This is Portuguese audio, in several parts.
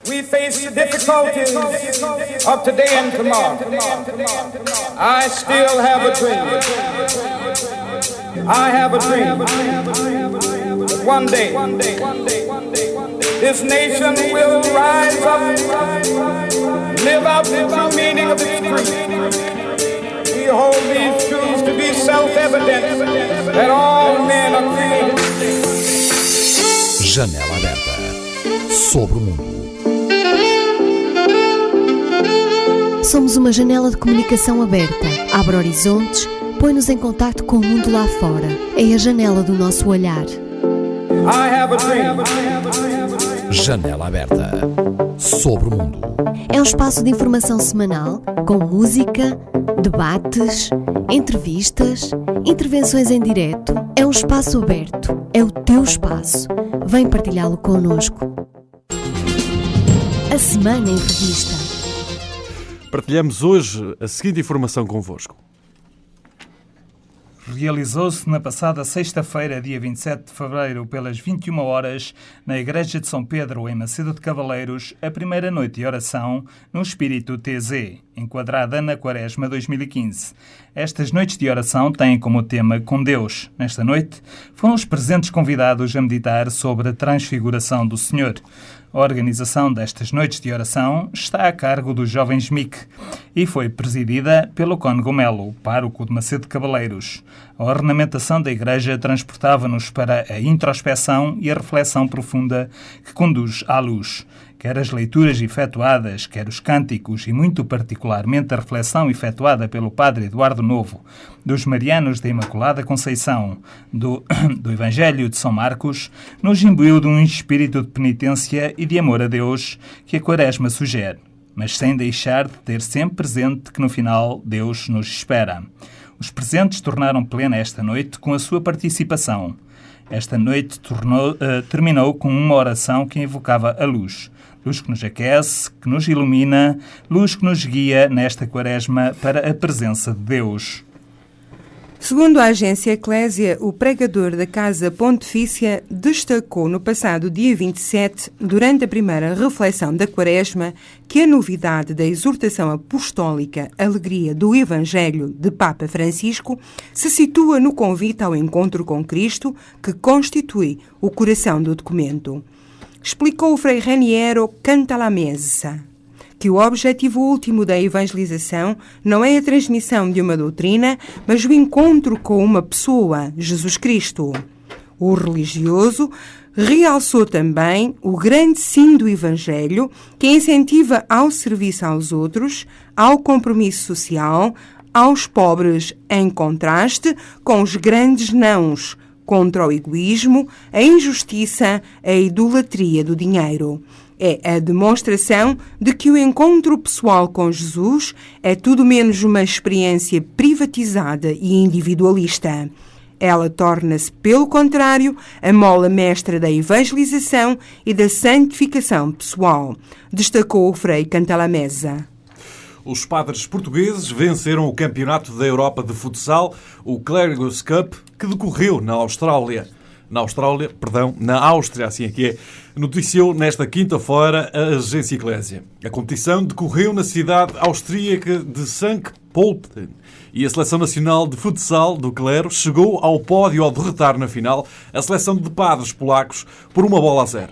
We face the difficulties of today and tomorrow. I still have a dream. I have a dream that one day this nation will rise up, live out the true meaning of its creed. We hold these truths to be self-evident that all men are created. Janela aberta sobre o mundo. Somos uma janela de comunicação aberta. Abre horizontes, põe-nos em contacto com o mundo lá fora. É a janela do nosso olhar. I have a dream. Janela aberta sobre o mundo. É um espaço de informação semanal, com música, debates, entrevistas, intervenções em direto. É um espaço aberto. É o teu espaço. Vem partilhá-lo connosco. A Semana em Revista. Partilhamos hoje a seguinte informação convosco. Realizou-se na passada sexta-feira, dia 27 de fevereiro, pelas 21 horas, na Igreja de São Pedro, em Macedo de Cavaleiros, a primeira noite de oração no Espírito TZ, enquadrada na Quaresma 2015. Estas noites de oração têm como tema Com Deus. Nesta noite, foram os presentes convidados a meditar sobre a transfiguração do Senhor. A organização destas noites de oração está a cargo dos jovens MIC e foi presidida pelo Cônego Melo, pároco de Macedo de Cavaleiros. A ornamentação da igreja transportava-nos para a introspeção e a reflexão profunda que conduz à luz. Quer as leituras efetuadas, quer os cânticos e, muito particularmente, a reflexão efetuada pelo Padre Eduardo Novo, dos Marianos da Imaculada Conceição, do Evangelho de São Marcos, nos imbuiu de um espírito de penitência e de amor a Deus que a Quaresma sugere, mas sem deixar de ter sempre presente que, no final, Deus nos espera. Os presentes tornaram plena esta noite com a sua participação. Esta noite terminou com uma oração que invocava a luz. Luz que nos aquece, que nos ilumina, luz que nos guia nesta Quaresma para a presença de Deus. Segundo a agência Eclésia, o pregador da Casa Pontifícia destacou no passado dia 27, durante a primeira reflexão da Quaresma, que a novidade da exortação apostólica Alegria do Evangelho de Papa Francisco se situa no convite ao encontro com Cristo, que constitui o coração do documento. Explicou o Frei Raniero Cantalamessa que o objetivo último da evangelização não é a transmissão de uma doutrina, mas o encontro com uma pessoa, Jesus Cristo. O religioso realçou também o grande sim do Evangelho, que incentiva ao serviço aos outros, ao compromisso social, aos pobres, em contraste com os grandes nãos, contra o egoísmo, a injustiça, a idolatria do dinheiro. É a demonstração de que o encontro pessoal com Jesus é tudo menos uma experiência privatizada e individualista. Ela torna-se, pelo contrário, a mola mestra da evangelização e da santificação pessoal, destacou o Frei Cantalamessa. Os padres portugueses venceram o Campeonato da Europa de Futsal, o Clérigos Cup, que decorreu na Áustria, assim é que é, noticiou nesta quinta-feira a agência Eclésia. A competição decorreu na cidade austríaca de Sankt Pölten e a Seleção Nacional de Futsal do Clero chegou ao pódio ao derrotar na final a seleção de padres polacos por 1-0.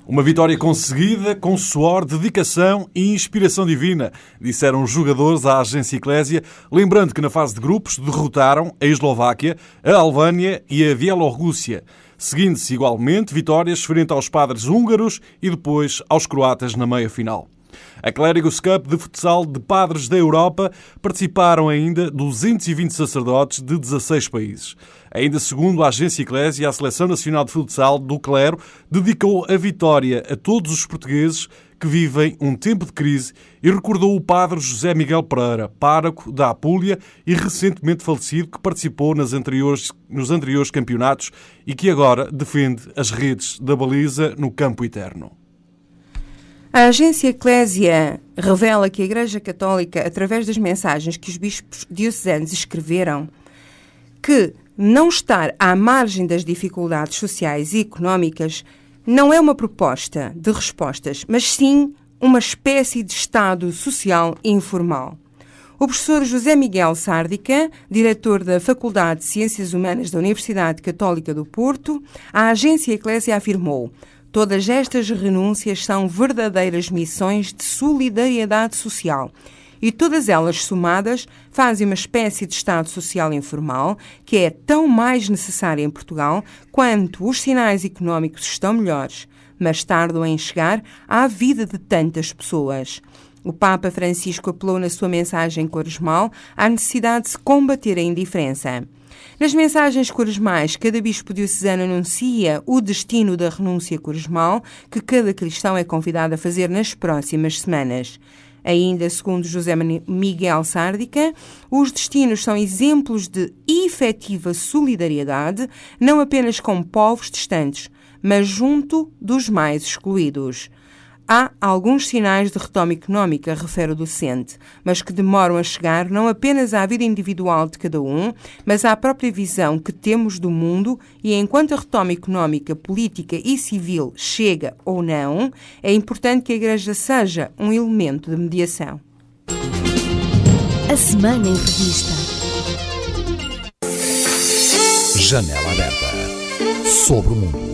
Uma vitória conseguida com suor, dedicação e inspiração divina, disseram os jogadores à agência Eclésia, lembrando que na fase de grupos derrotaram a Eslováquia, a Albânia e a Bielorrússia, seguindo-se igualmente vitórias frente aos padres húngaros e depois aos croatas na meia-final. A Clérigos Cup de futsal de padres da Europa participaram ainda 220 sacerdotes de 16 países. Ainda segundo a agência Eclésia, a Seleção Nacional de Futsal do Clero dedicou a vitória a todos os portugueses que vivem um tempo de crise e recordou o padre José Miguel Pereira, pároco da Apulia e recentemente falecido, que participou nos anteriores campeonatos e que agora defende as redes da baliza no campo eterno. A agência Eclésia revela que a Igreja Católica, através das mensagens que os bispos diocesanos escreveram, que não estar à margem das dificuldades sociais e económicas não é uma proposta de respostas, mas sim uma espécie de estado social informal. O professor José Miguel Sárdica, diretor da Faculdade de Ciências Humanas da Universidade Católica do Porto, à agência Eclésia afirmou: todas estas renúncias são verdadeiras missões de solidariedade social e todas elas somadas fazem uma espécie de estado social informal que é tão mais necessário em Portugal quanto os sinais económicos estão melhores, mas tardam em chegar à vida de tantas pessoas. O Papa Francisco apelou na sua mensagem quaresmal à necessidade de se combater a indiferença. Nas mensagens quaresmais, cada bispo diocesano anuncia o destino da renúncia quaresmal que cada cristão é convidado a fazer nas próximas semanas. Ainda segundo José Miguel Sárdica, os destinos são exemplos de efetiva solidariedade, não apenas com povos distantes, mas junto dos mais excluídos. Há alguns sinais de retoma económica, refere o docente, mas que demoram a chegar não apenas à vida individual de cada um, mas à própria visão que temos do mundo, e enquanto a retoma económica, política e civil chega ou não, é importante que a Igreja seja um elemento de mediação. A Semana em Revista. Janela aberta sobre o mundo.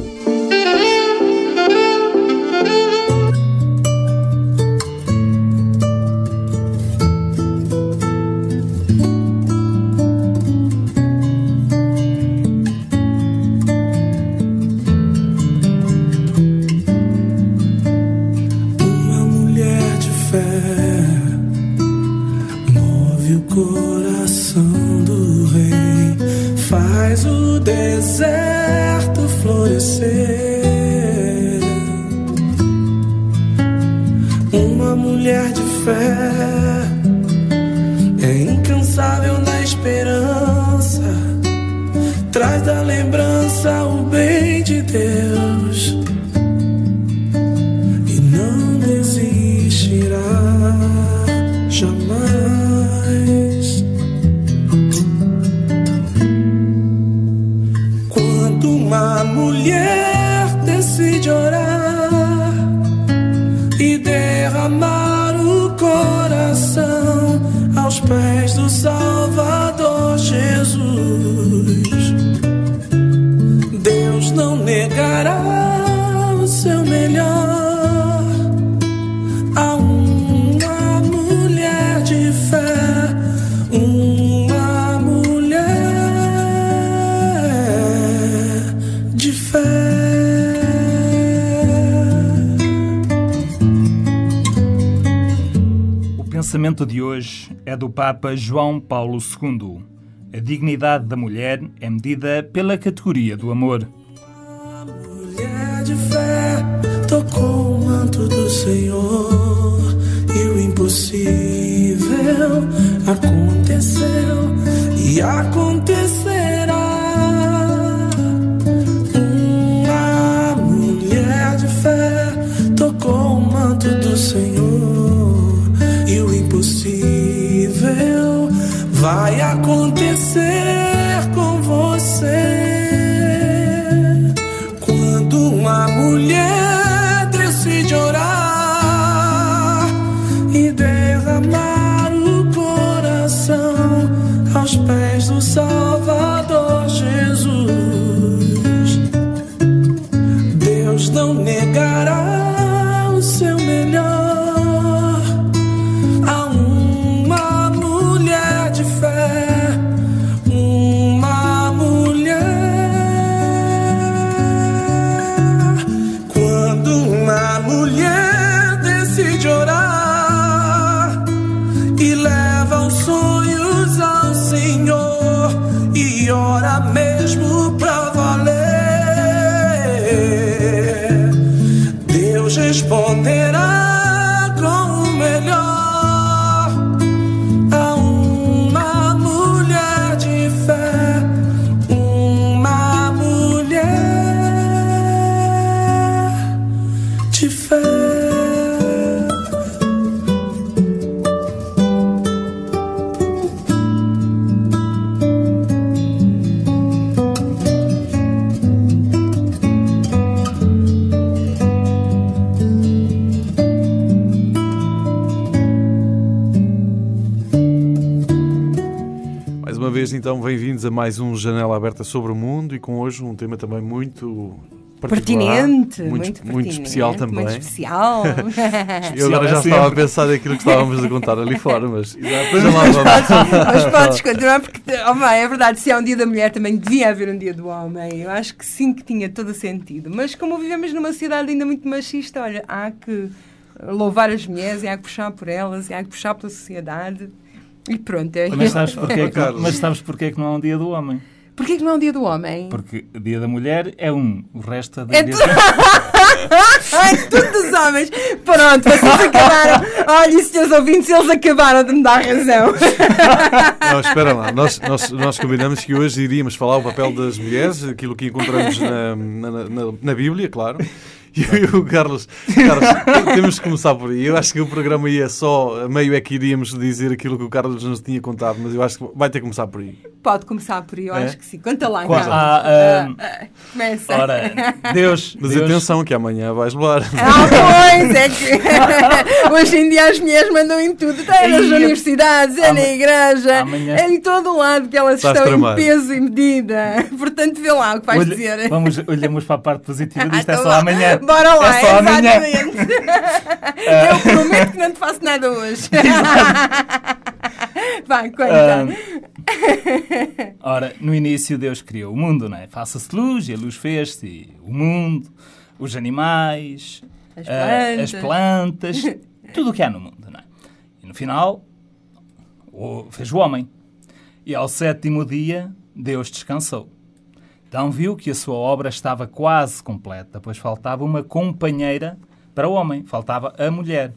Coração do rei faz o deserto florescer. Uma mulher de fé é incansável na esperança, traz da lembrança o bem de Deus e não desistirá jamais. Uma mulher decide orar e derramar o coração aos pés do Salvador Jesus. Deus não negará o seu melhor a uma mulher de fé, uma mulher de fé. O pensamento de hoje é do Papa João Paulo II. A dignidade da mulher é medida pela categoria do amor. A mulher de fé tocou o manto do Senhor e o impossível aconteceu e acontecerá. Tocou o manto do Senhor e o impossível vai acontecer com você. Quando uma mulher decide orar e derramar o coração aos pés do Salvador Jesus, Deus não negará o seu melhor a uma mulher de fé, uma mulher. Quando uma mulher decide orar e leva os sonhos ao Senhor e ora mesmo pra valer, Deus responderá com o melhor a uma mulher de fé, uma mulher de fé. vez, então, bem-vindos a mais um Janela Aberta sobre o Mundo e com hoje um tema também muito pertinente, muito especial também. Muito especial. Eu agora já estava a pensar naquilo que estávamos a contar ali fora, mas já lá vamos. Mas podes continuar, porque é verdade, se há um dia da mulher também devia haver um dia do homem. Eu acho que sim, que tinha todo o sentido. Mas como vivemos numa sociedade ainda muito machista, olha, há que louvar as mulheres e há que puxar por elas e há que puxar pela sociedade. E pronto. Mas sabes porquê que não há um dia do homem? Porquê que não é um dia do homem? Porque o dia da mulher é o resto é dia Ai, tudo dos homens. Pronto, vocês acabaram. Olha, senhores ouvintes, eles acabaram de me dar razão. Não, espera lá. Nós combinamos que hoje iríamos falar o papel das mulheres, aquilo que encontramos na Bíblia, claro. E o Carlos, temos que começar por aí. Eu acho que o programa ia só, meio é que iríamos dizer aquilo que o Carlos nos tinha contado, mas eu acho que vai ter que começar por aí. Pode começar por aí, eu acho que sim. Conta lá, Carlos. Começa. Ora, Deus. Atenção que amanhã vais levar. Pois, é que hoje em dia as mulheres mandam em tudo. É nas universidades, é na igreja, é em todo lado que elas estão em peso e medida. Portanto, vê lá o que vais dizer. Olhamos para a parte positiva disto, é só amanhã. Bora lá, é só amanhã. Eu prometo que não te faço nada hoje. Vai, conta. Ora, no início Deus criou o mundo, não é? Faça-se luz e a luz fez-se. O mundo, os animais, as plantas, tudo o que há no mundo, não é? E no final, fez o homem. E ao 7º dia, Deus descansou. Então viu que a sua obra estava quase completa, pois faltava uma companheira para o homem, faltava a mulher.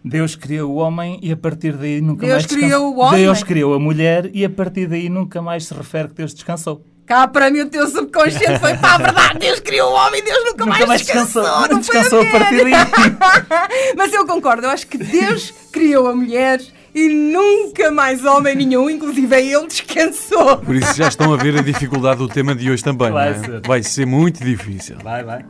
Deus criou o homem e a partir daí nunca mais descansou. Deus criou o homem? Deus criou a mulher e a partir daí nunca mais se refere que Deus descansou. Cá para mim o teu subconsciente foi para a verdade. Deus criou o homem e Deus nunca mais descansou. Não descansou a partir daí. Mas eu concordo, eu acho que Deus criou a mulher e nunca mais homem nenhum, inclusive ele, descansou. Por isso já estão a ver a dificuldade do tema de hoje também. Vai ser muito difícil. Vai.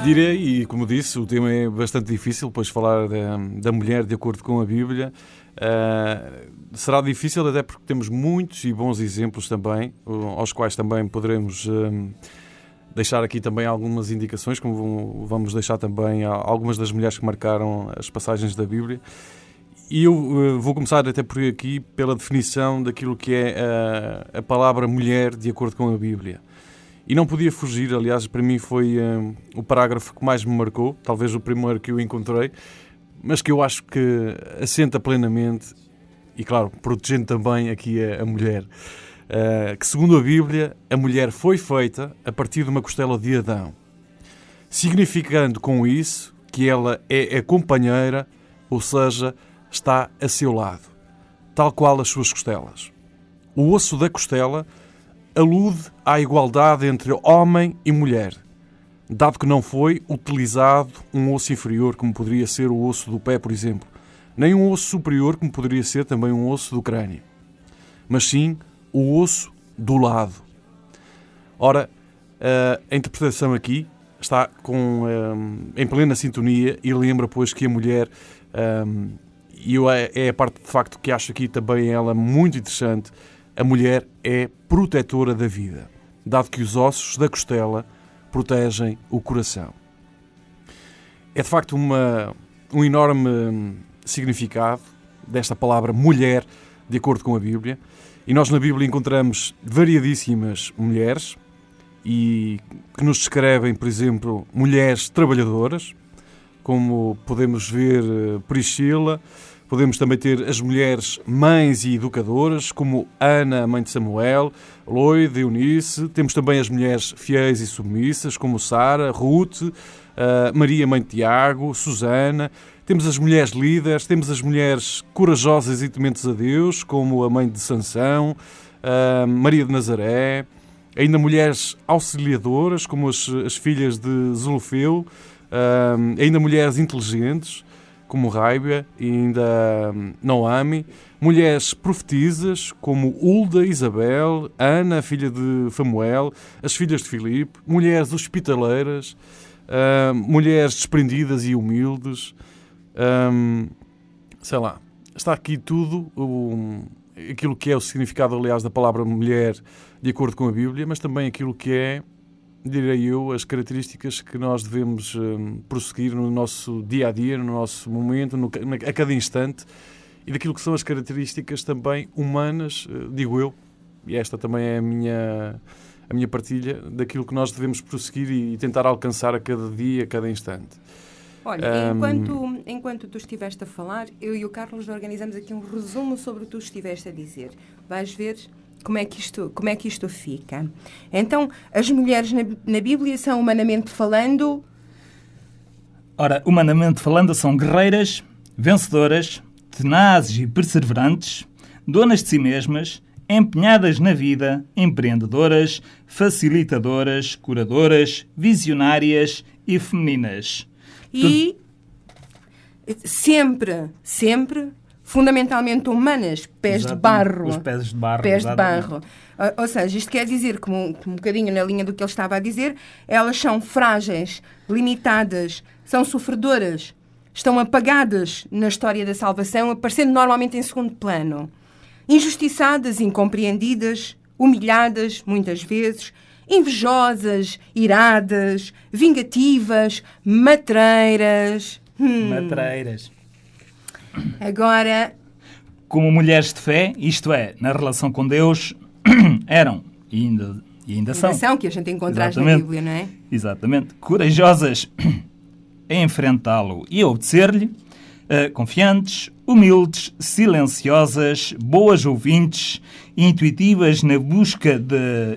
Direi, e como disse, o tema é bastante difícil, pois falar da mulher de acordo com a Bíblia. Será difícil até porque temos muitos e bons exemplos também, aos quais também poderemos deixar aqui também algumas indicações, como vamos deixar também algumas das mulheres que marcaram as passagens da Bíblia. E eu vou começar até por aqui pela definição daquilo que é a palavra mulher de acordo com a Bíblia. E não podia fugir, aliás, para mim foi o parágrafo que mais me marcou, talvez o primeiro que eu encontrei, mas que eu acho que assenta plenamente, e claro, protegendo também aqui a mulher, que segundo a Bíblia, a mulher foi feita a partir de uma costela de Adão, significando com isso que ela é a companheira, ou seja, está a seu lado, tal qual as suas costelas. O osso da costela alude à igualdade entre homem e mulher, dado que não foi utilizado um osso inferior, como poderia ser o osso do pé, por exemplo, nem um osso superior, como poderia ser também um osso do crânio, mas sim o osso do lado. Ora, a interpretação aqui está em plena sintonia e lembra, pois, que a mulher, e é a parte de facto que acho aqui também ela muito interessante, a mulher é protetora da vida, dado que os ossos da costela protegem o coração. É de facto um enorme significado desta palavra mulher, de acordo com a Bíblia, e nós na Bíblia encontramos variadíssimas mulheres, e que nos descrevem, por exemplo, mulheres trabalhadoras, como podemos ver Priscila, podemos também ter as mulheres mães e educadoras, como Ana, a mãe de Samuel, Loide, Eunice, temos também as mulheres fiéis e submissas, como Sara, Ruth, Maria, mãe de Tiago, Susana, temos as mulheres líderes, temos as mulheres corajosas e tementes a Deus, como a mãe de Sansão, Maria de Nazaré, ainda mulheres auxiliadoras, como as filhas de Zelofeu, ainda mulheres inteligentes, como Raibia e ainda Noami, mulheres profetisas, como Hulda, Isabel, Ana, filha de Famuel, as filhas de Filipe, mulheres hospitaleiras, mulheres desprendidas e humildes, sei lá, está aqui tudo, aquilo que é o significado, aliás, da palavra mulher, de acordo com a Bíblia, mas também aquilo que é, direi eu, as características que nós devemos prosseguir no nosso dia-a-dia, no nosso momento, a cada instante, e daquilo que são as características também humanas, digo eu, e esta também é a minha partilha, daquilo que nós devemos prosseguir e tentar alcançar a cada dia, a cada instante. Olha, enquanto tu estiveste a falar, eu e o Carlos organizamos aqui um resumo sobre o que tu estiveste a dizer. Vais ver como é que isto fica. Então, as mulheres na Bíblia são, humanamente falando... Ora, humanamente falando, são guerreiras, vencedoras, tenazes e perseverantes, donas de si mesmas, empenhadas na vida, empreendedoras, facilitadoras, curadoras, visionárias e femininas. E sempre, fundamentalmente humanas, pés de barro. Os pés de barro. Pés de barro. Ou seja, isto quer dizer, como um bocadinho na linha do que ele estava a dizer, elas são frágeis, limitadas, são sofredoras, estão apagadas na história da salvação, aparecendo normalmente em segundo plano. Injustiçadas, incompreendidas, humilhadas, muitas vezes, invejosas, iradas, vingativas, matreiras. Matreiras. Agora... Como mulheres de fé, isto é, na relação com Deus, eram e ainda são. Que a gente encontra na Bíblia, não é? Exatamente. Corajosas a enfrentá-lo e a obedecer-lhe, confiantes, humildes, silenciosas, boas ouvintes, intuitivas na busca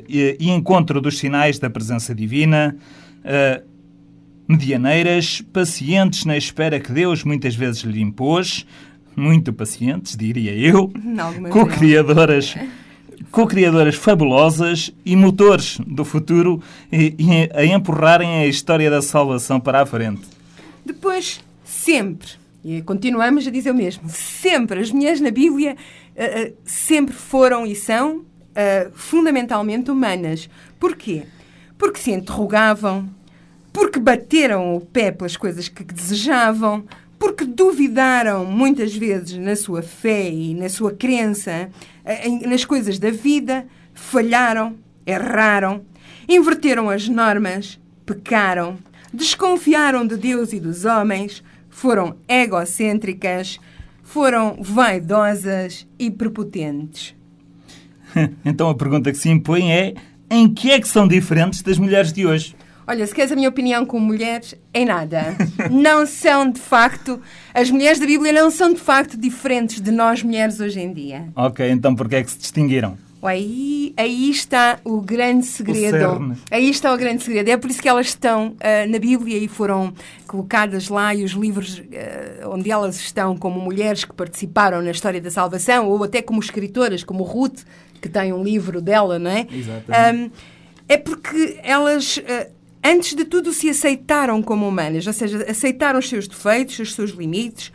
e encontro dos sinais da presença divina, medianeiras, pacientes na espera que Deus muitas vezes lhe impôs, muito pacientes, diria eu, co-criadoras fabulosas e motores do futuro e a empurrarem a história da salvação para a frente. Depois, sempre, e continuamos a dizer o mesmo, sempre, as mulheres na Bíblia sempre foram e são fundamentalmente humanas. Porquê? Porque se interrogavam, porque bateram o pé pelas coisas que desejavam, porque duvidaram muitas vezes na sua fé e na sua crença, nas coisas da vida, falharam, erraram, inverteram as normas, pecaram, desconfiaram de Deus e dos homens, foram egocêntricas, foram vaidosas e prepotentes. Então a pergunta que se impõe é: em que é que são diferentes das mulheres de hoje? Olha, se queres a minha opinião como mulheres, em nada. Não são, de facto... As mulheres da Bíblia não são, de facto, diferentes de nós, mulheres, hoje em dia. Ok, então porquê é que se distinguiram? Aí está o grande segredo. Aí está o grande segredo. É por isso que elas estão na Bíblia e foram colocadas lá, e os livros onde elas estão como mulheres que participaram na história da salvação, ou até como escritoras, como Ruth, que tem um livro dela, não é? Exatamente. É porque elas... Antes de tudo, se aceitaram como humanas, ou seja, aceitaram os seus defeitos, os seus limites,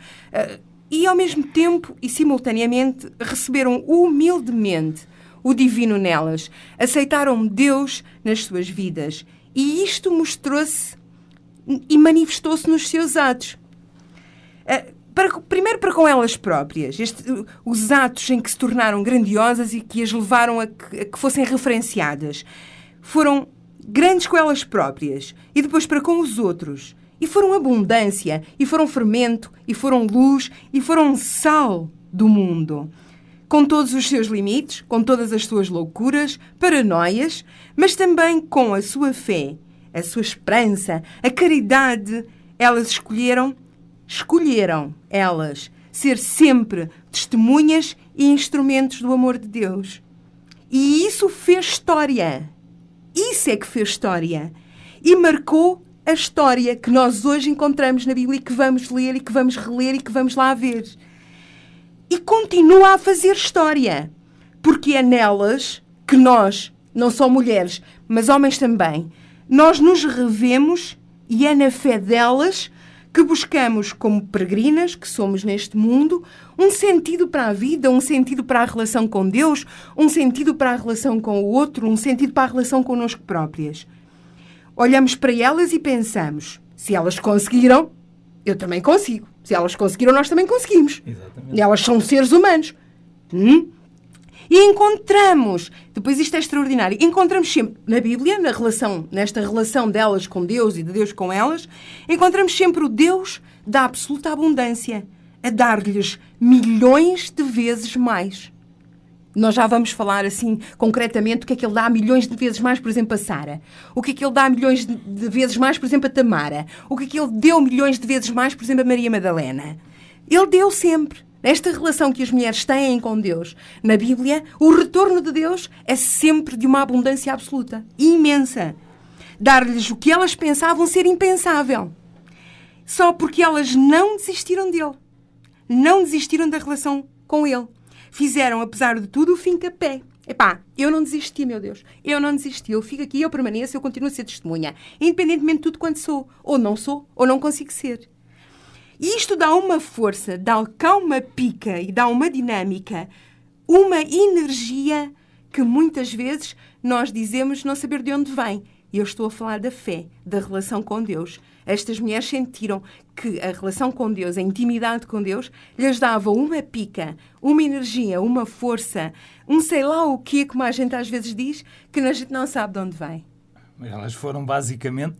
e ao mesmo tempo e simultaneamente receberam humildemente o divino nelas. Aceitaram Deus nas suas vidas. E isto mostrou-se e manifestou-se nos seus atos. Primeiro para com elas próprias, os atos em que se tornaram grandiosas e que as levaram a que fossem referenciadas. Foram grandes com elas próprias e depois para com os outros. E foram abundância, e foram fermento, e foram luz, e foram sal do mundo. Com todos os seus limites, com todas as suas loucuras, paranoias, mas também com a sua fé, a sua esperança, a caridade, elas escolheram elas ser sempre testemunhas e instrumentos do amor de Deus. E isso fez história. Isso é que fez história. E marcou a história que nós hoje encontramos na Bíblia e que vamos ler e que vamos reler e que vamos lá ver. E continua a fazer história. Porque é nelas que nós, não só mulheres, mas homens também, nós nos revemos e é na fé delas que buscamos, como peregrinas que somos neste mundo, um sentido para a vida, um sentido para a relação com Deus, um sentido para a relação com o outro, um sentido para a relação connosco próprias. Olhamos para elas e pensamos, se elas conseguiram, eu também consigo. Se elas conseguiram, nós também conseguimos. Exatamente. Elas são seres humanos. E encontramos, depois isto é extraordinário, encontramos sempre na Bíblia, nesta relação delas com Deus e de Deus com elas, encontramos sempre o Deus da absoluta abundância, a dar-lhes milhões de vezes mais. Nós já vamos falar assim concretamente o que é que ele dá milhões de vezes mais, por exemplo, a Sara. O que é que ele dá milhões de vezes mais, por exemplo, a Tamara. O que é que ele deu milhões de vezes mais, por exemplo, a Maria Madalena. Ele deu sempre. Esta relação que as mulheres têm com Deus na Bíblia, o retorno de Deus é sempre de uma abundância absoluta, imensa. Dar-lhes o que elas pensavam ser impensável. Só porque elas não desistiram dele. Não desistiram da relação com ele. Fizeram, apesar de tudo, o fim-capé. Epá, eu não desisti, meu Deus. Eu não desisti. Eu fico aqui, eu permaneço, eu continuo a ser testemunha. Independentemente de tudo quanto sou. Ou não consigo ser. E isto dá uma força, dá cá uma pica e dá uma dinâmica, uma energia que muitas vezes nós dizemos não saber de onde vem. E eu estou a falar da fé, da relação com Deus. Estas mulheres sentiram que a relação com Deus, a intimidade com Deus, lhes dava uma pica, uma energia, uma força, um sei lá o quê, como a gente às vezes diz, que a gente não sabe de onde vem. Mas elas foram basicamente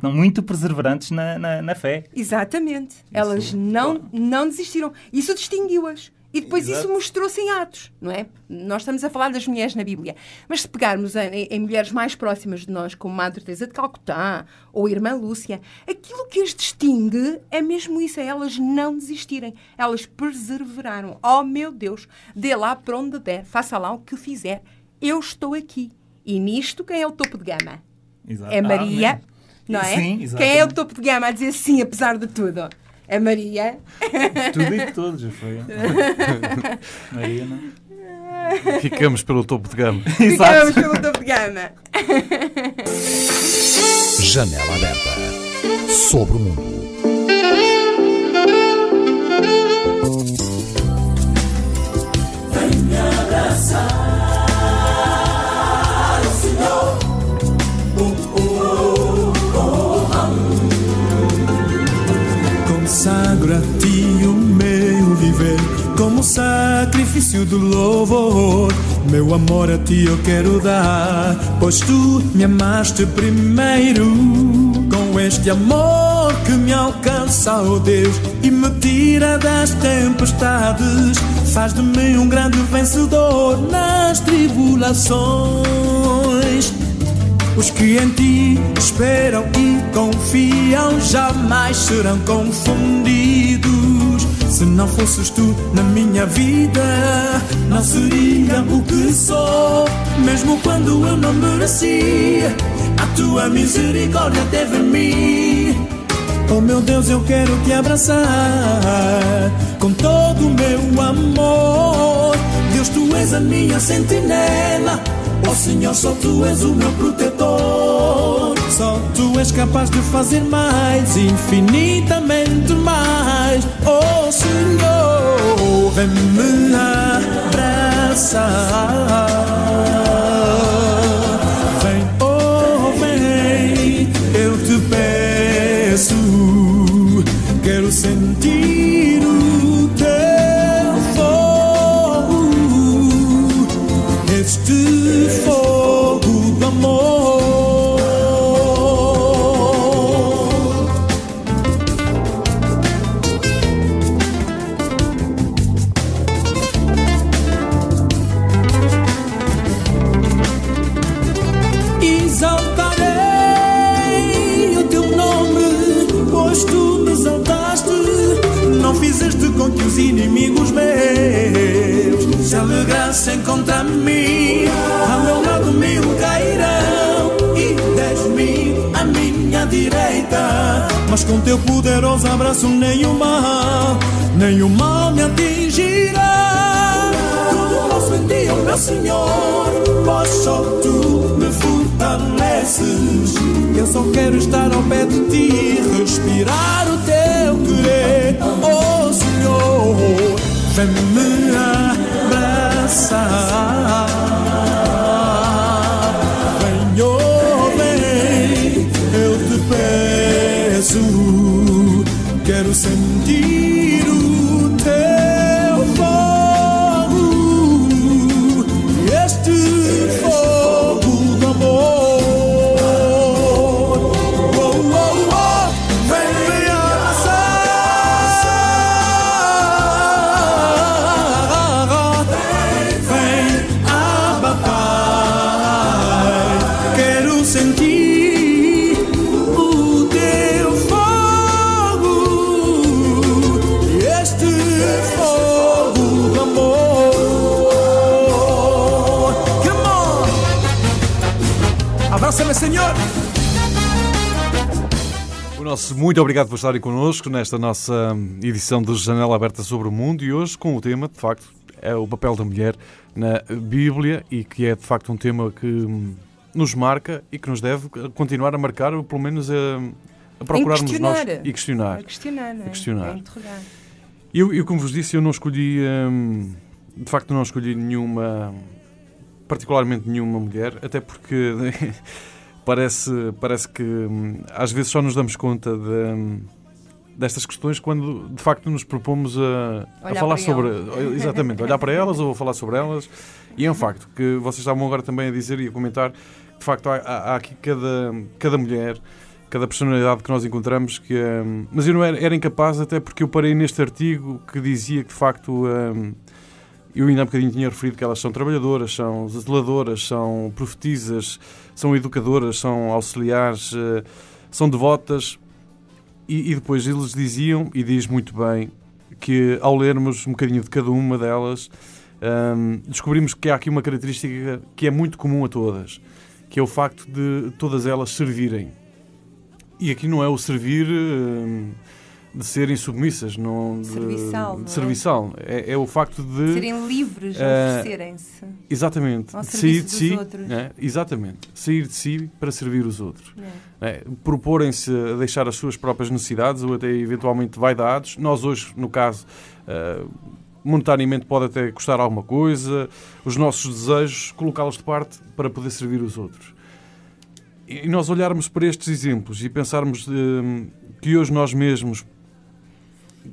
não muito perseverantes na fé. Exatamente. Elas não desistiram. Isso distinguiu-as. E depois Exato. Isso mostrou-se em atos, não é? Nós estamos a falar das mulheres na Bíblia. Mas se pegarmos em mulheres mais próximas de nós, como Madre Teresa de Calcutá ou Irmã Lúcia, aquilo que as distingue é mesmo isso, é elas não desistirem. Elas perseveraram. Oh, meu Deus, dê lá para onde der, faça lá o que fizer. Eu estou aqui. E nisto, quem é o topo de gama? Exato. É Maria, não é? Sim, exatamente. Quem é o topo de gama a dizer sim, apesar de tudo? É Maria. Tudo e todos, já foi. Maria, não? Ficamos pelo topo de gama. Ficamos pelo topo de gama. Janela aberta sobre o mundo. Venha abraçar o Senhor. Consagro a ti o meu viver como sacrifício do louvor. Meu amor a ti eu quero dar, pois tu me amaste primeiro. Com este amor que me alcança, oh Deus, e me tira das tempestades, faz de mim um grande vencedor nas tribulações. Os que em ti esperam e confiam jamais serão confundidos. Se não fosses tu na minha vida, não seria o que sou. Mesmo quando eu não merecia, a tua misericórdia teve em mim. Oh meu Deus, eu quero te abraçar com todo o meu amor. Deus, tu és a minha sentinela. Oh Senhor, só tu és o meu protetor. Só tu és capaz de fazer mais, infinitamente mais. Oh Senhor, vem-me abraçar. Vem, oh vem, eu te peço. Quero sentir o teu fogo, este fogo do amor. Exaltarei o teu nome, pois tu me exaltaste. Não fizeste com que os inimigos meus se alegrassem contra mim. Ao meu lado 1000 cairão e 10.000 à minha direita, mas com teu poderoso abraço nenhum mal me atingirá. Tudo posso em ti, oh meu Senhor, pois só tu me fortaleces. Eu só quero estar ao pé de ti, respirar o teu querer. Oh Senhor, vem-me abraçar. Vem, oh vem, eu te peço. Quero sentir o teu fogo, este fogo do amor. Oh, oh, oh, vem me abraçar. Vem, Abba Pai. Quero sentir o teu fogo, este fogo do amor. Come on! Abraça-me, Senhor! O nosso muito obrigado por estarem connosco nesta nossa edição de Janela Aberta sobre o Mundo, e hoje com o tema, de facto, é o papel da mulher na Bíblia, e que é de facto um tema que nos marca e que nos deve continuar a marcar, ou pelo menos a procurarmos nós e questionar. A questionar, não é? A questionar. A interrogar. Eu, como vos disse, eu não escolhi, de facto não escolhi particularmente nenhuma mulher, até porque parece que às vezes só nos damos conta destas questões quando de facto nos propomos a falar sobre... Exatamente, olhar para elas ou falar sobre elas. E é um facto que vocês estavam agora também a dizer e a comentar, de facto há aqui cada mulher, cada personalidade que nós encontramos que... mas eu não era incapaz, até porque eu parei neste artigo que dizia que de facto... eu ainda há bocadinho tinha referido que elas são trabalhadoras, são zeladoras, são profetisas, são educadoras, são auxiliares, são devotas. E depois eles diziam, e diz muito bem, que ao lermos um bocadinho de cada uma delas, descobrimos que há aqui uma característica que é muito comum a todas, que é o facto de todas elas servirem. E aqui não é o servir... de serem submissas, não de serviçal. É o facto de serem livres, oferecerem-se. Exatamente. Ao Sair de si, outros. Exatamente. Sair de si para servir os outros. Proporem-se a deixar as suas próprias necessidades ou até eventualmente vaidades. Nós hoje, no caso, monetariamente pode até custar alguma coisa, os nossos desejos, colocá-los de parte para poder servir os outros. E nós olharmos para estes exemplos e pensarmos que hoje nós mesmos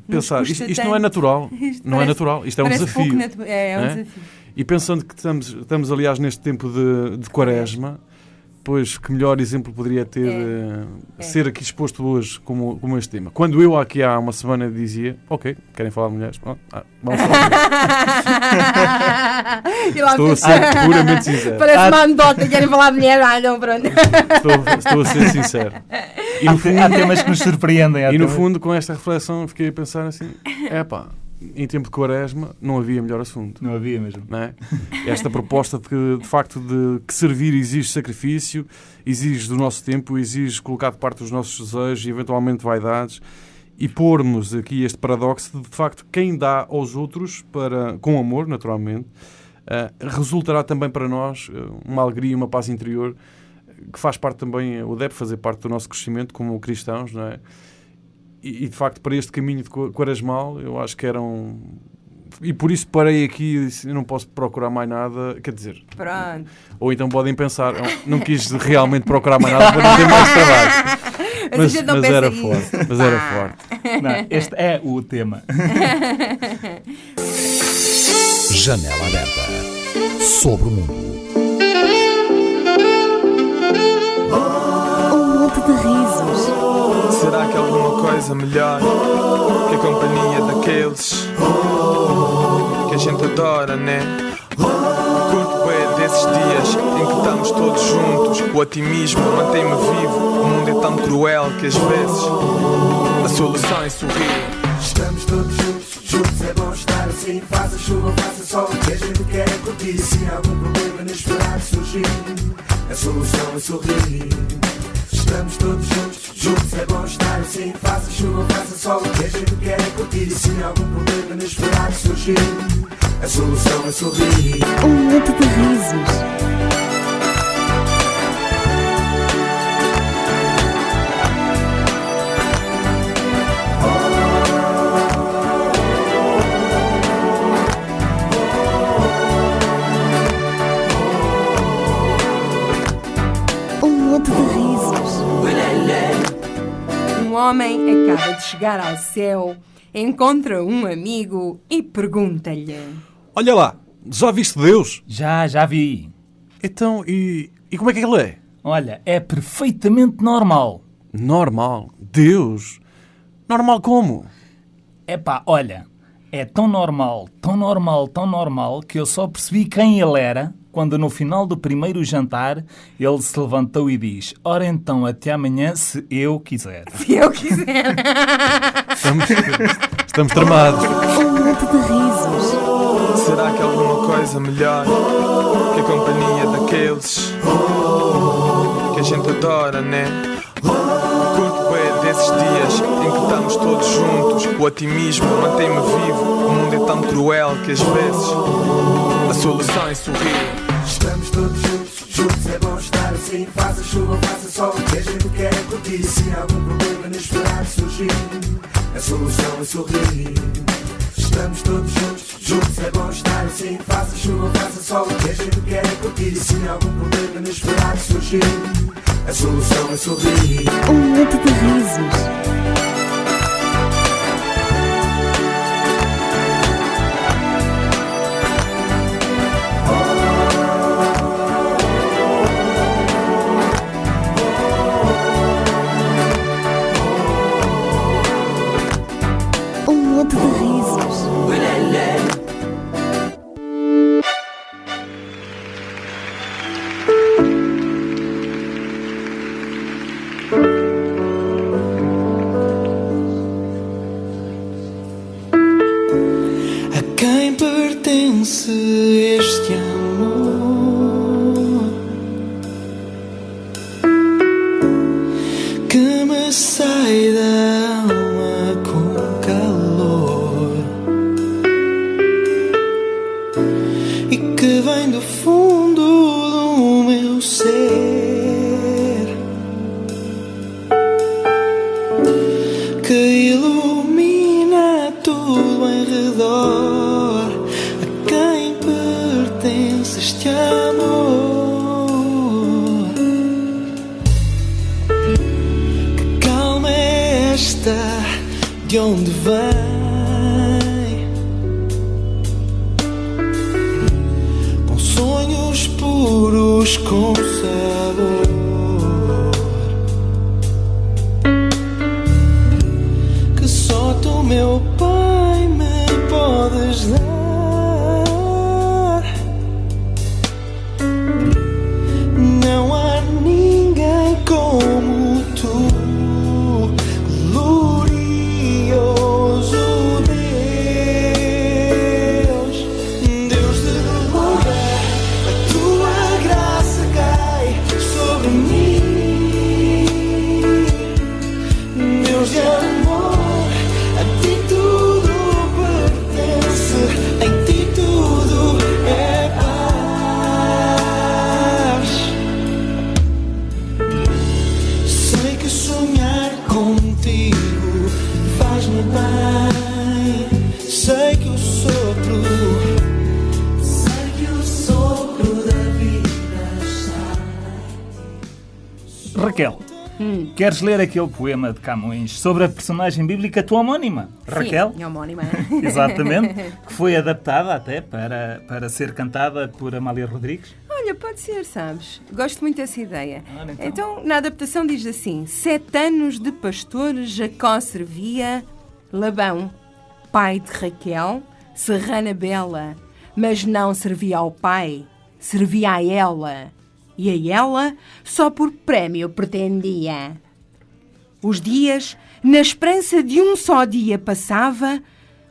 pensar, isto não é natural, não é natural, isto é um desafio. É um desafio. E pensando que estamos aliás neste tempo de Quaresma, pois que melhor exemplo poderia ter ser aqui exposto hoje como este tema. Quando eu aqui há uma semana dizia, ok, querem falar de mulheres? Vamos falar de mulheres. Estou a ser puramente sincero. Parece uma anedota, querem falar de mulher? Não, pronto. Estou a ser sincero. E no fundo, há temas que nos surpreendem. E no fundo, com esta reflexão, fiquei a pensar assim, em tempo de Quaresma não havia melhor assunto. Não havia mesmo. Não é? Esta proposta de facto de que servir exige sacrifício, exige do nosso tempo, exige colocar de parte os nossos desejos e eventualmente vaidades, e pormos aqui este paradoxo de facto quem dá aos outros com amor, naturalmente, resultará também para nós uma alegria e uma paz interior que faz parte também, ou deve fazer parte do nosso crescimento como cristãos, não é? E de facto, para este caminho de quaresmal, eu acho que eram... E por isso parei aqui e disse, eu não posso procurar mais nada, quer dizer... Pronto. Ou então podem pensar, não quis realmente procurar mais nada para não ter mais trabalho. Mas era forte. Mas era forte. Não, este é o tema. Janela aberta sobre o mundo. Um monte de risos. Será que há alguma coisa melhor que a companhia daqueles que a gente adora, né? Curto bem desses dias em que estamos todos juntos. O otimismo mantém-me vivo. O mundo é tão cruel que às vezes a solução é sorrir. Estamos todos juntos é bom estar assim. Faça chuva, faça sol, o que a gente quer é curtir. Se algum problema inesperado surgir, a solução é sorrir. Estamos todos juntos é bom estar assim. Faça chuva, faça sol, o que a gente quer é curtir. Se algum problema inesperado surgir, a solução é sorrir. Um monte de risos. Um homem acaba de chegar ao céu, encontra um amigo e pergunta-lhe: Olha lá, já viste Deus? Já vi. Então, e como é que ele é? Olha, é perfeitamente normal. Normal? Deus? Normal como? Epá, olha, é tão normal que eu só percebi quem ele era quando no final do primeiro jantar ele se levantou e diz: ora então, até amanhã, se eu quiser. Se eu quiser. Estamos tramados. Um monte de risos. Será que há alguma coisa melhor que a companhia daqueles que a gente adora, né? Curto bem desses dias em que estamos todos juntos. O otimismo mantém-me vivo. O mundo é tão cruel que às vezes a solução é sorrir. Estamos todos juntos é bom estar assim. Faça chuva, faça sol, o que a gente quer é curtir. Se algum problema inesperado surgir, a solução é sorrir. Estamos todos juntos é bom estar assim. Faça chuva, faça sol, o que a gente quer é curtir. Se algum problema inesperado surgir, a solução é sorrir. Um monte de risos. De risos. A quem pertence este amor que me sai da alma com calor e que vem do fundo do meu ser, que ilumina tudo em redor. A quem pertence este amor? Que calma é esta? De onde vem? Com sonhos puros, com sabor, que só tu, meu Pai, me podes dar. Não há ninguém como tu, glorioso Deus, Deus de louvor. A tua graça Raquel, queres ler aquele poema de Camões sobre a personagem bíblica tua homónima, Raquel? Sim, minha homónima. Exatamente, que foi adaptada até para ser cantada por Amália Rodrigues. Olha, pode ser, sabes? Gosto muito dessa ideia. Ora, Então, na adaptação diz assim: 7 anos de pastor Jacó servia Labão, pai de Raquel, serrana bela, mas não servia ao pai, servia a ela, e a ela só por prémio pretendia. Os dias, na esperança de um só dia, passava,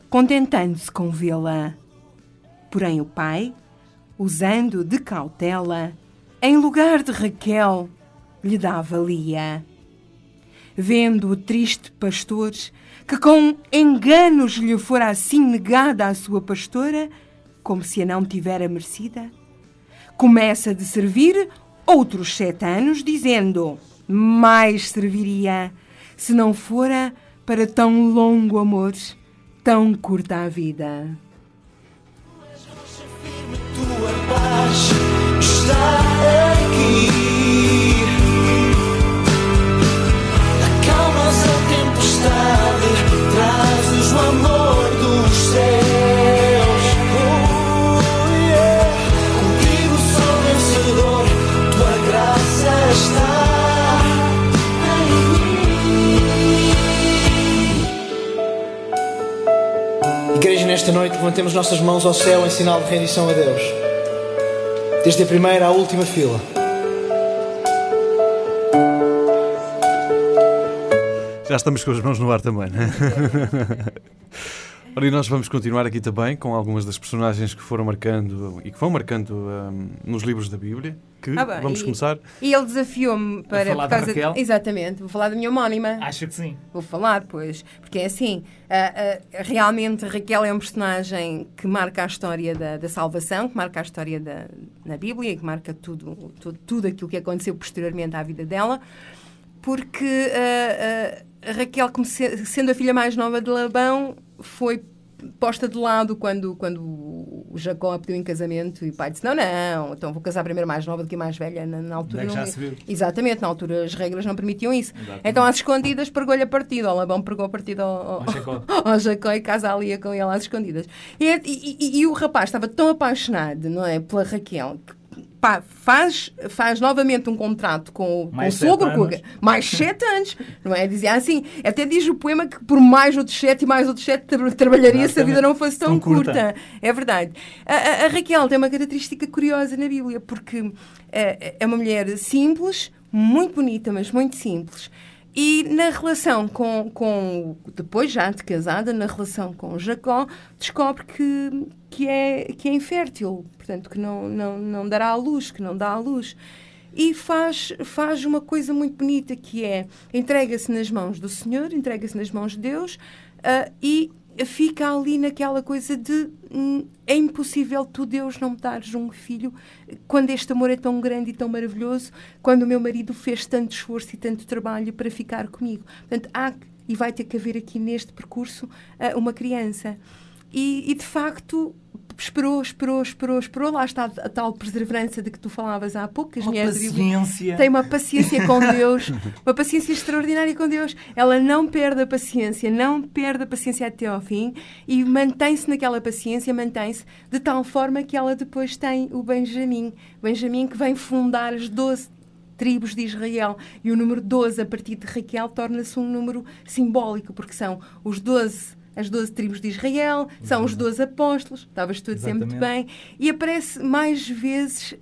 contentando-se com vê-la. Porém o pai, usando de cautela, em lugar de Raquel, lhe dava Lia. Vendo o triste pastor, que com enganos lhe fora assim negada a sua pastora, como se a não tivera merecida, começa de servir outros 7 anos, dizendo: mais serviria, se não fora para tão longo amor, tão curta a vida. Tua paz está aqui. Acalmas a tempestade, trazes o amor dos céus. Yeah. Contigo sou vencedor, tua graça está em mim. Igreja, nesta noite levantemos nossas mãos ao céu em sinal de rendição a Deus. Desde a primeira à última fila. Já estamos com as mãos no ar também, não é? Ora, e nós vamos continuar aqui também com algumas das personagens que foram marcando e que vão marcando nos livros da Bíblia. Bem, vamos começar. E ele desafiou-me para... falar por causa de Raquel? Exatamente, vou falar da minha homónima. Acho que sim. Vou falar, pois, porque é assim, realmente Raquel é um personagem que marca a história da salvação, que marca a história na Bíblia, que marca tudo aquilo que aconteceu posteriormente à vida dela, porque a Raquel, como sendo a filha mais nova de Labão, foi posta de lado quando o Jacó a pediu em casamento e o pai disse: não, então vou casar primeiro mais nova do que a mais velha. Na altura Já se viu. Exatamente, na altura as regras não permitiam isso. Exatamente. Então às escondidas pregou-lhe a partida. O Labão pregou a partida ao Jacó e casa ali com ele às escondidas. E o rapaz estava tão apaixonado, não é, pela Raquel, que faz novamente um contrato com o sogro, mais 7 anos, não é? Dizia assim, até diz o poema que por mais outros 7 e mais outros 7 trabalharia se a vida não fosse tão curta. É verdade. A Raquel tem uma característica curiosa na Bíblia, porque é uma mulher simples, muito bonita, mas muito simples. E na relação depois já de casada, na relação com Jacó, descobre que é infértil, portanto, que não dará à luz, que não dá à luz. E faz uma coisa muito bonita, que é, entrega-se nas mãos do Senhor, entrega-se nas mãos de Deus, e fica ali naquela coisa de é impossível tu, Deus, não me dares um filho quando este amor é tão grande e tão maravilhoso, quando o meu marido fez tanto esforço e tanto trabalho para ficar comigo. Portanto, e vai ter que haver aqui neste percurso uma criança. E de facto esperou. Lá está a tal perseverança de que tu falavas há pouco. Que as mulheres têm uma paciência com Deus, uma paciência extraordinária com Deus. Ela não perde a paciência até ao fim e mantém-se naquela paciência, mantém-se de tal forma que ela depois tem o Benjamim que vem fundar as 12 tribos de Israel. E o número 12, a partir de Raquel, torna-se um número simbólico, porque são as 12 tribos de Israel, são os 12 apóstolos, estavas tu a dizer muito bem, e aparece mais vezes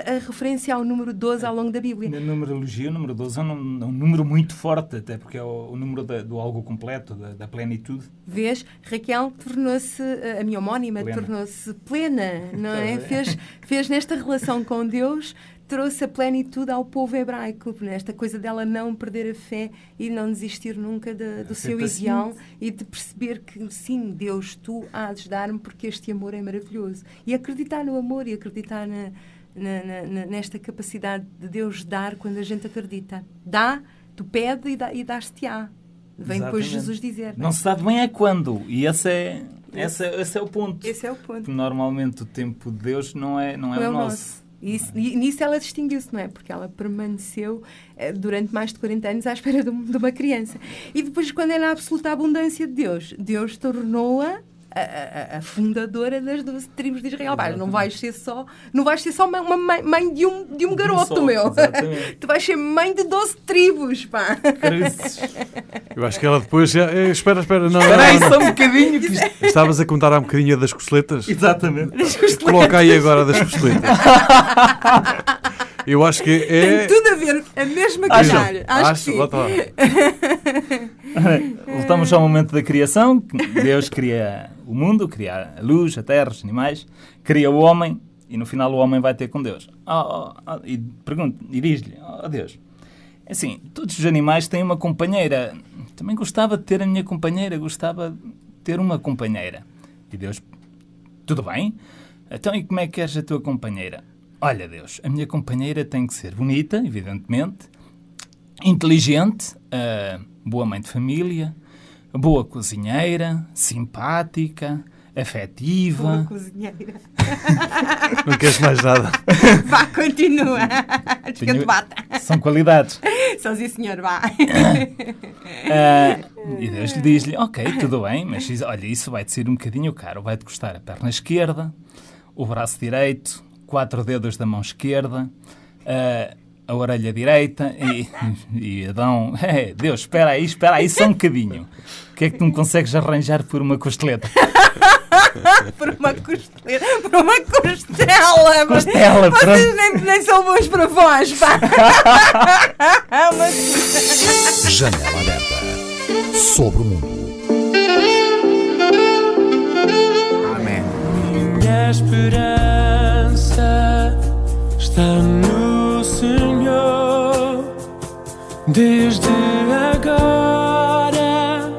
a referência ao número 12 ao longo da Bíblia. Na numerologia, o número 12 é um número muito forte, até porque é o número do algo completo, da plenitude. Vês? Raquel tornou-se, a minha homónima, tornou-se plena, não é? Fez nesta relação com Deus, trouxe a plenitude ao povo hebraico, nesta coisa dela não perder a fé e não desistir nunca do seu ideal e de perceber que, sim, Deus, tu hás de dar-me porque este amor é maravilhoso. E acreditar no amor e acreditar nesta capacidade de Deus dar quando a gente acredita. Dá, tu pede e dás-te-á. Vem depois Jesus dizer. Não se sabe bem quando. E esse é o ponto. Esse é o ponto. Porque normalmente o tempo de Deus não é o nosso. E nisso ela distinguiu-se, não é? Porque ela permaneceu durante mais de 40 anos à espera de uma criança. E depois, quando é na absoluta abundância de Deus, Deus tornou-a a fundadora das 12 tribos de Israel. Não vais ser só uma mãe de um garoto, meu. Exatamente. Tu vais ser mãe de 12 tribos, pá. Eu acho que ela depois... Espera. Não, Espera aí só um bocadinho. Estavas a contar há um bocadinho das costeletas? Exatamente. Coloca aí agora das costeletas. Eu acho que é... Tem tudo a ver, a mesma calhar. Acho que sim. Lá está. Voltamos ao momento da criação. Deus cria o mundo, cria a luz, a terra, os animais, cria o homem e no final o homem vai ter com Deus. E pergunta, e diz-lhe, Deus, assim, todos os animais têm uma companheira. Também gostava de ter a minha companheira, gostava de ter uma companheira. E Deus, tudo bem? Então e como é que queres a tua companheira? Olha, Deus, a minha companheira tem que ser bonita, evidentemente, inteligente, boa mãe de família, boa cozinheira, simpática, afetiva. Boa cozinheira. Não queres mais nada? Vá, continua. Descanto bata. São qualidades. Só sim, senhor, vá. E Deus lhe diz-lhe, ok, tudo bem, mas olha, isso vai-te ser um bocadinho caro. Vai-te custar a perna esquerda, o braço direito, 4 dedos da mão esquerda, a orelha direita e Adão... Deus, espera aí só um bocadinho. O que é que tu me consegues arranjar por uma costeleta? Por uma costeleta? Por uma costela! Costela, vocês nem são bons para vós, pá! Janela aberta sobre o mundo. Minha esperança está no Senhor, desde agora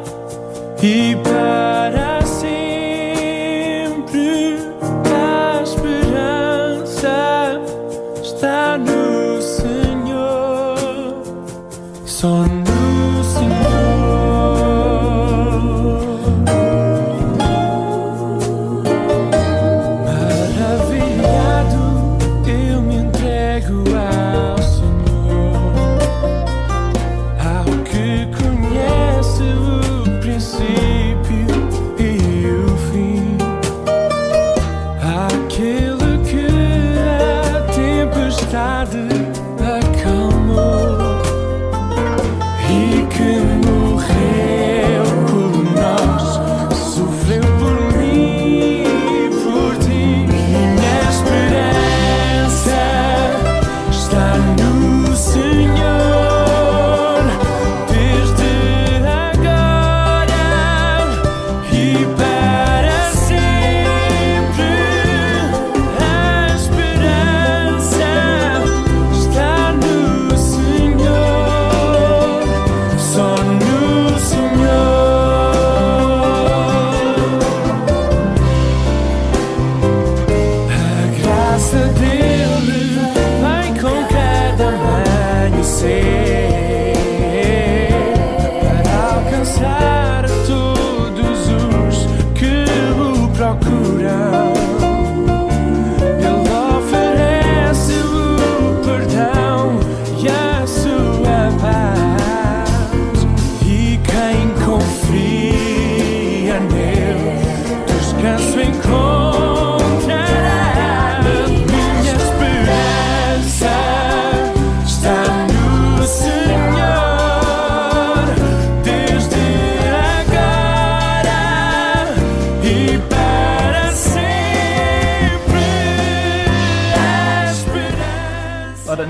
e para sempre. A esperança está no Senhor, só no Senhor.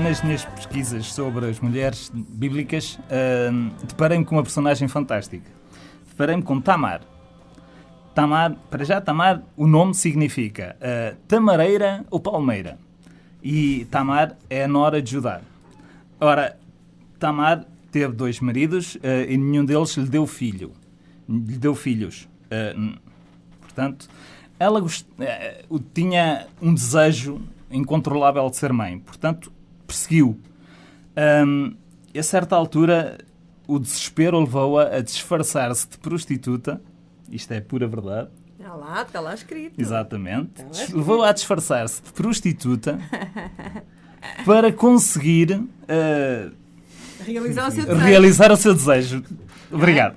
Nas minhas pesquisas sobre as mulheres bíblicas, deparei-me com uma personagem fantástica. Deparei-me com Tamar. Tamar, o nome significa tamareira ou palmeira. E Tamar é a nora de Judá. Ora, Tamar teve 2 maridos e nenhum deles lhe deu filhos. Portanto, ela tinha um desejo incontrolável de ser mãe. Portanto, perseguiu. A certa altura, o desespero levou-a a disfarçar-se de prostituta. Isto é pura verdade. Está lá escrito. Exatamente. Levou a disfarçar-se de prostituta para conseguir Realizar o seu desejo. realizar o seu desejo. Obrigado.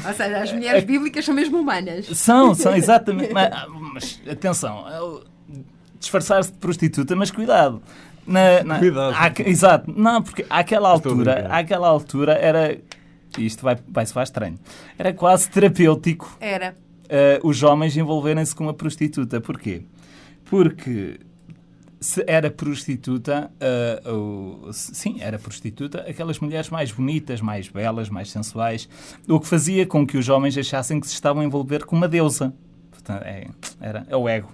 Ou seja, as mulheres bíblicas são mesmo humanas. São exatamente. Mas atenção, disfarçar-se de prostituta, mas cuidado. Cuidado. Exato. Não, porque àquela altura era. Isto vai soar estranho. Era quase terapêutico Era. os homens envolverem-se com uma prostituta. Porquê? Porque se era prostituta, era prostituta, aquelas mulheres mais bonitas, mais belas, mais sensuais, o que fazia com que os homens achassem que se estavam a envolver com uma deusa. Portanto, é o ego.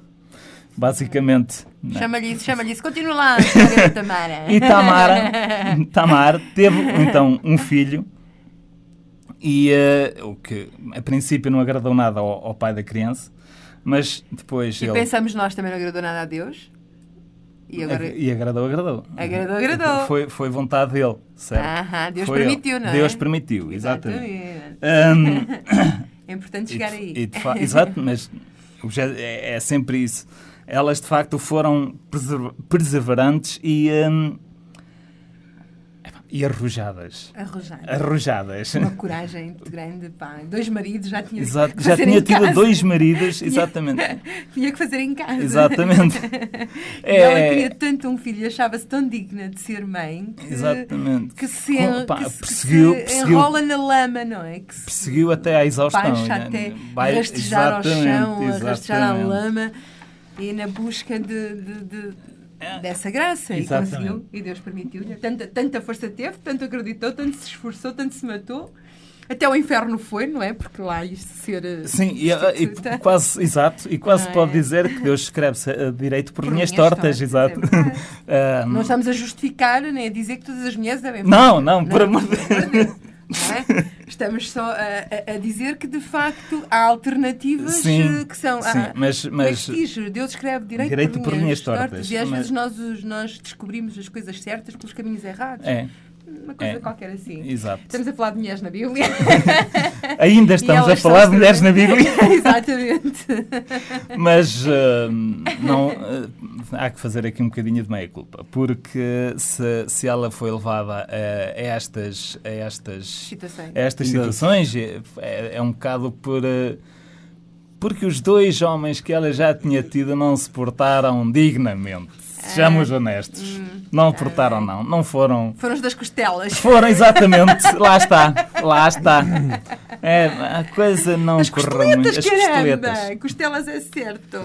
Basicamente. Chama-lhe isso. Continua lá a história da Tamara. E Tamar teve então um filho e o que a princípio não agradou nada ao pai da criança, mas depois E pensamos nós também não agradou nada a Deus? E agradou. Agradou. Foi vontade dele, certo? Deus permitiu, não é? Deus permitiu, exatamente. É importante chegar aí. Exato, mas é sempre isso. Elas, de facto, foram perseverantes e arrojadas. Arrojadas. Uma coragem muito grande, pá. 2 maridos já tinha Exato, já tinha tido 2 maridos, exatamente. Tinha que fazer em casa. Exatamente. Ela queria tanto um filho, achava-se tão digna de ser mãe exatamente. Que se perseguiu, enrola na lama, não é? Que perseguiu até à exaustão. Baixa até rastejar ao chão, rastejar à lama e na busca dessa graça. Exatamente. E conseguiu, e Deus permitiu-lhe. Tanta força teve, tanto acreditou, tanto se esforçou, tanto se matou. Até o inferno foi, não é? Porque lá isto ser... Sim, e quase, exato, e quase pode dizer que Deus escreve-se direito por linhas tortas, exato. Não estamos a justificar, nem a dizer que todas as mulheres devem... Não, por amor de Deus. Não é? Estamos só a dizer que, de facto, há alternativas que são... prestígio. Deus escreve direito por linhas tortas. E às vezes nós descobrimos as coisas certas pelos caminhos errados. Uma coisa qualquer assim. Exato. Estamos a falar de mulheres na Bíblia. Ainda estamos a falar de mulheres na Bíblia. Exatamente. Mas não, há que fazer aqui um bocadinho de meia-culpa. Porque se ela foi levada a estas situações, é um bocado porque os 2 homens que ela já tinha tido não se portaram dignamente. Sejamos honestos. Não portaram, não foram... Foram os das costelas. Foram, exatamente. Lá está. A coisa não correu muito. As costeletas. Costelas é certo.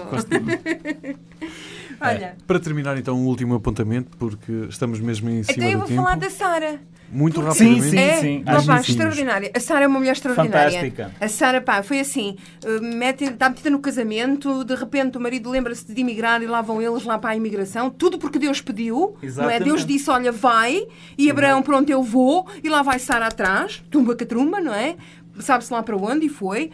Olha. Para terminar, então, um último apontamento, porque estamos mesmo em cima do tempo. Então eu vou falar da Sara. Muito rapidamente. Sim. Extraordinária. A Sara é uma mulher extraordinária. Fantástica. A Sara, foi assim, está metida no casamento, de repente o marido lembra-se de imigrar e lá vão eles lá para a imigração, tudo porque Deus pediu, não é? Deus disse, olha, vai, e Abraão, pronto, eu vou, e lá vai Sara atrás, tumba-catrumba, não é? Sabe-se lá para onde, e foi.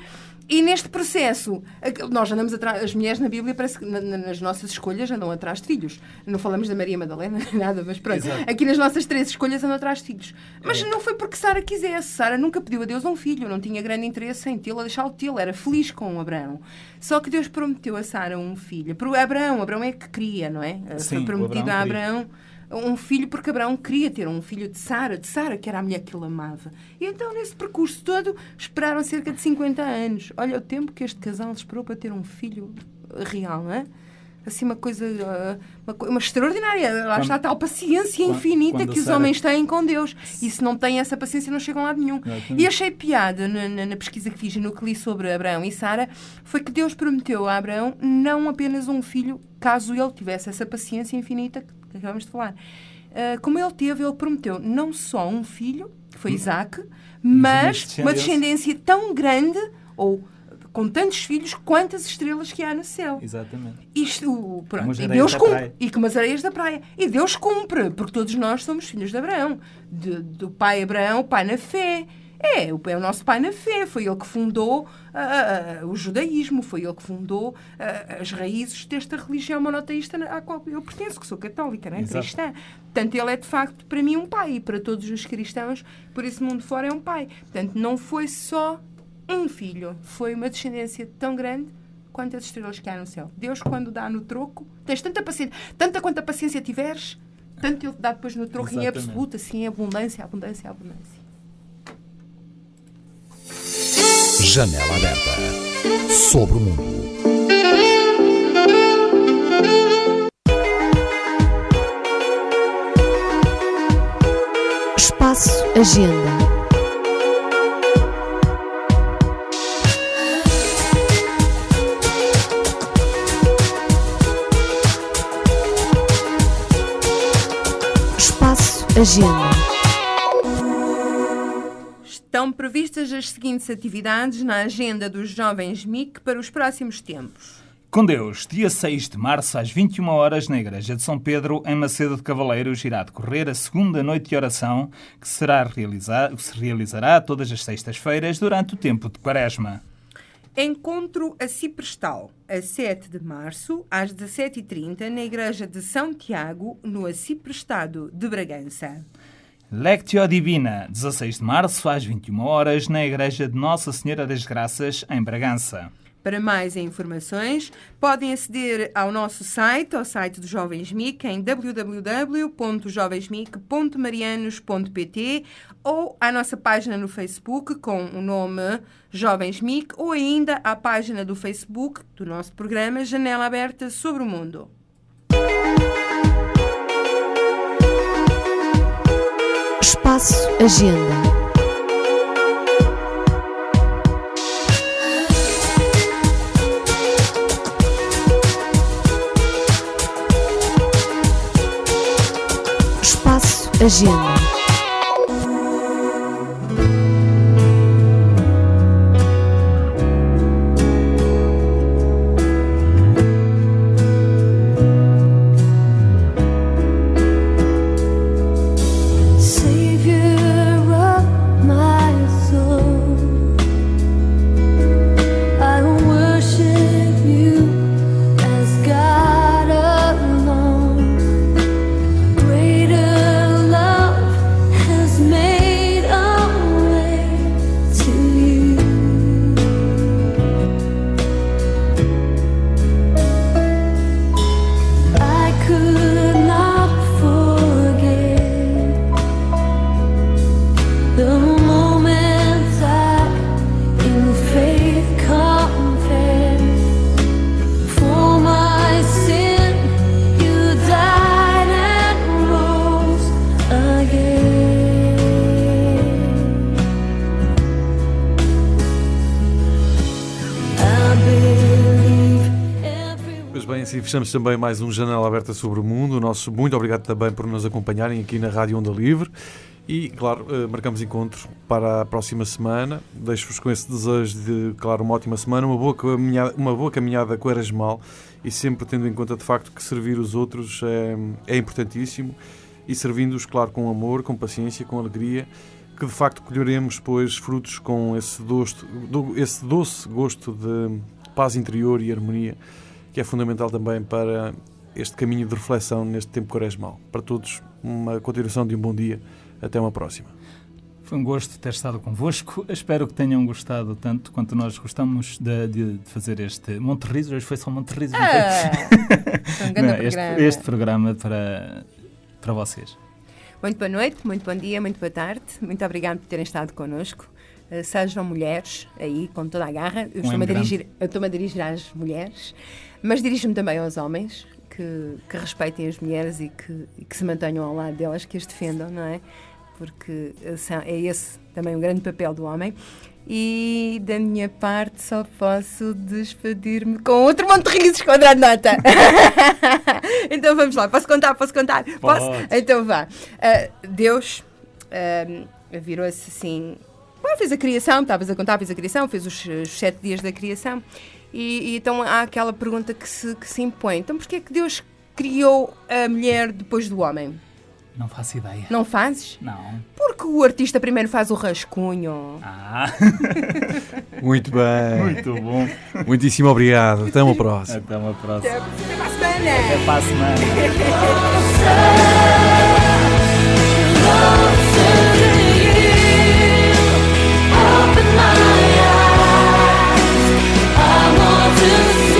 E neste processo, nós andamos atrás, as mulheres na Bíblia, parece que nas nossas escolhas andam atrás de filhos. Não falamos da Maria Madalena, nada, mas pronto. Exato. Aqui nas nossas 3 escolhas andam atrás de filhos. Mas não foi porque Sara quisesse. Sara nunca pediu a Deus um filho, não tinha grande interesse em tê-lo, a deixá-lo tê-lo, era feliz com Abraão. Só que Deus prometeu a Sara um filho. Abraão é que queria, não é? Foi prometido a Abraão um filho, porque Abraão queria ter um filho de Sara, que era a mulher que ele amava. E então, nesse percurso todo, esperaram cerca de 50 anos. Olha o tempo que este casal esperou para ter um filho real, não é? Assim, uma coisa uma extraordinária. Lá está a tal paciência infinita que os homens têm com Deus. E se não têm essa paciência, não chegam a lado nenhum. E achei piada na pesquisa que fiz e no que li sobre Abraão e Sara, foi que Deus prometeu a Abraão não apenas um filho, caso ele tivesse essa paciência infinita que acabamos de falar. Como ele teve, ele prometeu não só um filho, que foi Isaac, mas uma descendência tão grande, ou com tantos filhos, quantas estrelas que há no céu. Exatamente. E Deus cumpre. E como as areias da praia. E Deus cumpre, porque todos nós somos filhos de Abraão. Do pai Abraão, o pai na fé. É o nosso pai na fé. Foi ele que fundou o judaísmo. Foi ele que fundou as raízes desta religião monoteísta à qual eu pertenço, que sou católica, não é? Cristã. Portanto, ele é, de facto, para mim, um pai. E para todos os cristãos, por esse mundo fora, é um pai. Portanto, não foi só um filho. Foi uma descendência tão grande quantas estrelas que há no céu. Deus, quando dá no troco, tens tanta paciência, tanta quanta paciência tiveres, tanto Ele te dá depois no troco. Exatamente. Em absoluta, assim, abundância, abundância, abundância. Janela aberta sobre o mundo. Espaço Agenda. Espaço Agenda. Estão previstas as seguintes atividades na agenda dos jovens MIC para os próximos tempos. Com Deus, dia 6 de março, às 21 horas, na Igreja de São Pedro, em Macedo de Cavaleiros, irá decorrer a segunda noite de oração, que se realizará todas as sextas-feiras durante o tempo de Quaresma. Encontro aciprestal, a 7 de março, às 17h30, na Igreja de São Tiago, no Aciprestado de Bragança. Lectio Divina, 16 de março, às 21 horas, na Igreja de Nossa Senhora das Graças, em Bragança. Para mais informações, podem aceder ao nosso site, ao site dos Jovens MIC, em www.jovensmic.marianos.pt ou à nossa página no Facebook com o nome Jovens MIC ou ainda à página do Facebook do nosso programa Janela Aberta sobre o Mundo. Espaço Agenda. Espaço Agenda. Assim fechamos também mais um Janela Aberta sobre o Mundo. Nosso muito obrigado também por nos acompanharem aqui na Rádio Onda Livre. E, claro, marcamos encontro para a próxima semana. Deixo-vos com esse desejo de, claro, uma ótima semana, uma boa caminhada quaresmal e sempre tendo em conta, de facto, que servir os outros é importantíssimo e servindo-os, claro, com amor, com paciência, com alegria, que, de facto, colheremos, pois, frutos com esse doce gosto de paz interior e harmonia, que é fundamental também para este caminho de reflexão neste tempo quaresmal. Para todos, uma continuação de um bom dia. Até uma próxima. Foi um gosto ter estado convosco. Espero que tenham gostado tanto quanto nós gostamos de fazer este Monte Riso. Hoje foi só Monte Riso. Foi um grande programa. Este programa para vocês. Muito boa noite, muito bom dia, muito boa tarde. Muito obrigado por terem estado connosco. Sejam mulheres aí, com toda a garra. Eu estou-me a dirigir às mulheres, mas dirijo-me também aos homens, que respeitem as mulheres e que se mantenham ao lado delas, que as defendam, não é? Porque é esse também um grande papel do homem. E da minha parte só posso despedir-me com outro monte de risos com a Andrade Nota. Então vamos lá, posso contar? Posso? Então vá. Deus virou-se assim... fez a criação, estavas a contar, fez a criação, fez os 7 dias da criação e então há aquela pergunta que se impõe. Então porquê é que Deus criou a mulher depois do homem? Não faço ideia. Não fazes? Não. Porque o artista primeiro faz o rascunho. Muito bem. Muito bom. Muitíssimo obrigado. Até uma próxima. Até uma próxima. Até para a semana. Até para a semana. Open my eyes, I want to see.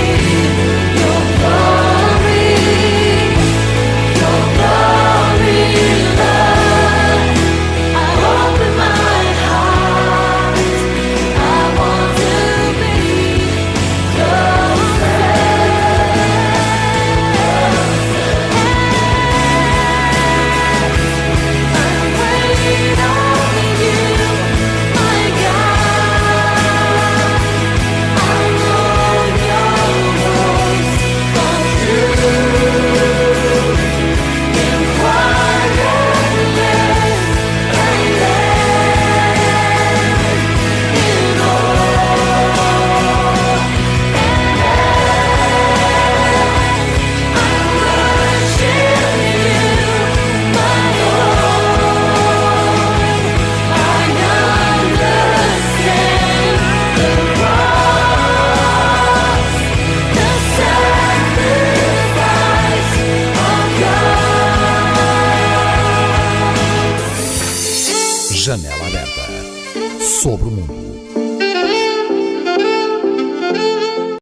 Janela aberta sobre o mundo.